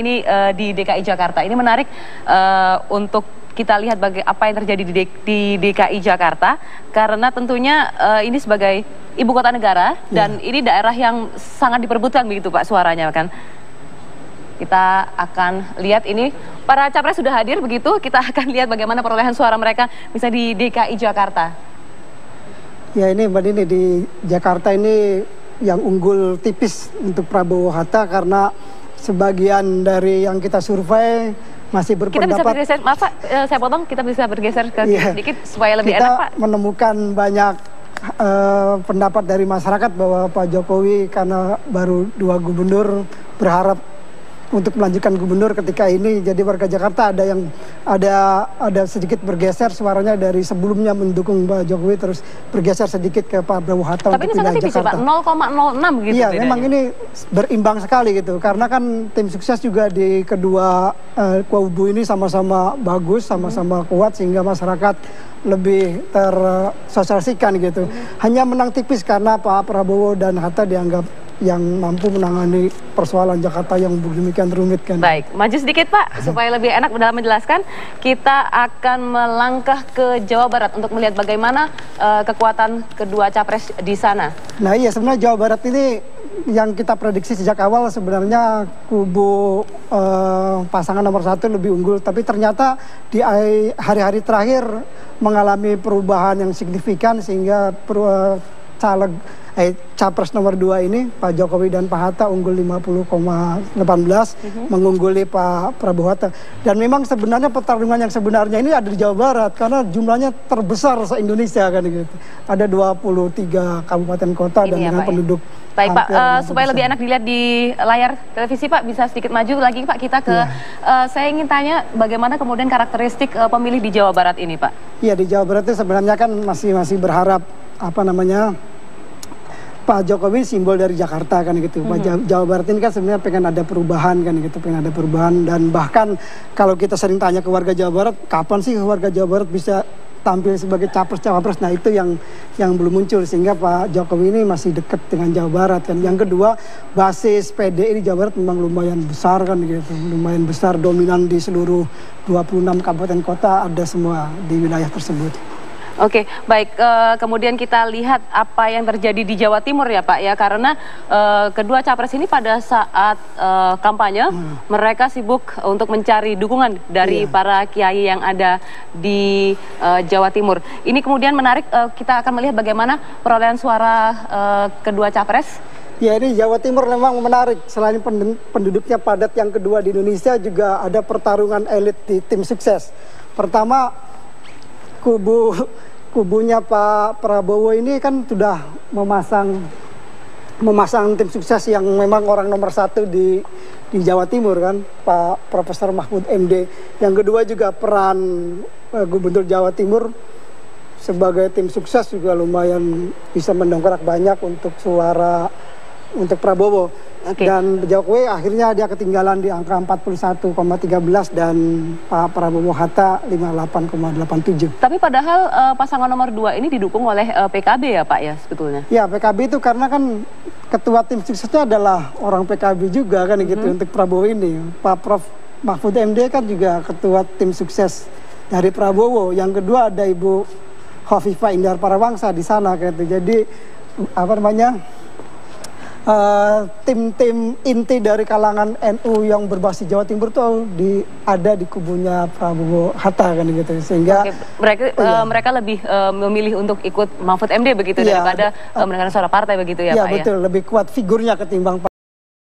ini di DKI Jakarta. Ini menarik untuk kita lihat apa yang terjadi di DKI Jakarta, karena tentunya ini sebagai ibu kota negara dan ini daerah yang sangat diperebutkan begitu Pak suaranya kan. Kita akan lihat ini para capres sudah hadir begitu, kita akan lihat bagaimana perolehan suara mereka bisa di DKI Jakarta. Ya ini Mbak Dini, di Jakarta ini yang unggul tipis untuk Prabowo Hatta karena sebagian dari yang kita survei masih berpendapat. Kita bisa bergeser, maaf Pak, saya potong, kita bisa bergeser ke sedikit supaya lebih enak Pak. Kita menemukan banyak pendapat dari masyarakat bahwa Pak Jokowi karena baru 2 gubernur berharap untuk melanjutkan gubernur ketika ini, jadi warga Jakarta ada yang ada sedikit bergeser suaranya dari sebelumnya mendukung Pak Jokowi terus bergeser sedikit ke Pak Prabowo Hatta. Tapi ini sangat tipis ya Pak, 0,06 gitu. Iya, memang ini berimbang sekali gitu, karena kan tim sukses juga di kedua kubu ini sama-sama bagus, sama-sama kuat sehingga masyarakat lebih tersosialisasikan gitu. Hanya menang tipis karena Pak Prabowo dan Hatta dianggap yang mampu menangani persoalan Jakarta yang demikian rumit kan. Baik, maju sedikit Pak, supaya lebih enak dalam menjelaskan. Kita akan melangkah ke Jawa Barat untuk melihat bagaimana kekuatan kedua capres di sana. Nah iya, sebenarnya Jawa Barat ini yang kita prediksi sejak awal sebenarnya kubu pasangan nomor 1 lebih unggul, tapi ternyata di hari-hari terakhir mengalami perubahan yang signifikan sehingga capres nomor 2 ini Pak Jokowi dan Pak Hatta unggul 50,18 mengungguli Pak Prabowo Hatta. Dan memang sebenarnya pertarungan yang sebenarnya ini ada di Jawa Barat karena jumlahnya terbesar se-Indonesia kan gitu. Ada 23 kabupaten kota ini dan dengan penduduk. Baik Pak, supaya lebih enak dilihat di layar televisi Pak, bisa sedikit maju lagi Pak kita ke saya ingin tanya bagaimana kemudian karakteristik pemilih di Jawa Barat ini Pak. Iya, di Jawa Barat itu sebenarnya kan masih berharap Pak Jokowi simbol dari Jakarta kan gitu. Pak Jawa Barat ini kan sebenarnya pengen ada perubahan kan gitu, pengen ada perubahan, dan bahkan kalau kita sering tanya ke warga Jawa Barat, kapan sih warga Jawa Barat bisa tampil sebagai capres-cawapres? Nah itu yang belum muncul, sehingga Pak Jokowi ini masih dekat dengan Jawa Barat kan. Yang kedua, basis PDI di Jawa Barat memang lumayan besar kan gitu, lumayan besar, dominan di seluruh 26 kabupaten kota, ada semua di wilayah tersebut. Oke, baik. Kemudian kita lihat apa yang terjadi di Jawa Timur ya Pak ya, karena kedua capres ini pada saat kampanye mereka sibuk untuk mencari dukungan dari para kiai yang ada di Jawa Timur. Ini kemudian menarik, kita akan melihat bagaimana perolehan suara kedua capres. Ya, ini Jawa Timur memang menarik. Selain penduduknya padat, yang kedua di Indonesia juga ada pertarungan elit di tim sukses. Pertama, kubunya Pak Prabowo ini kan sudah memasang tim sukses yang memang orang nomor 1 di Jawa Timur kan, Pak Profesor Mahfud MD. Yang kedua juga peran Gubernur Jawa Timur sebagai tim sukses juga lumayan bisa mendongkrak banyak untuk suara untuk Prabowo. Dan Jokowi akhirnya dia ketinggalan di angka 41,13 dan Pak Prabowo Hatta 58,87. Tapi padahal pasangan nomor 2 ini didukung oleh PKB ya Pak ya sebetulnya? Ya, PKB itu karena kan ketua tim suksesnya adalah orang PKB juga kan gitu untuk Prabowo ini. Pak Prof Mahfud MD kan juga ketua tim sukses dari Prabowo. Yang kedua ada Ibu Khofifah Indar Parawangsa di sana gitu. Jadi tim-tim inti dari kalangan NU yang berbasis Jawa Timur tuh ada di kubunya Prabowo Hatta kan gitu, sehingga mereka lebih memilih untuk ikut Mahfud MD begitu daripada mendengar suara partai begitu ya Pak ya? Iya betul, lebih kuat figurnya ketimbang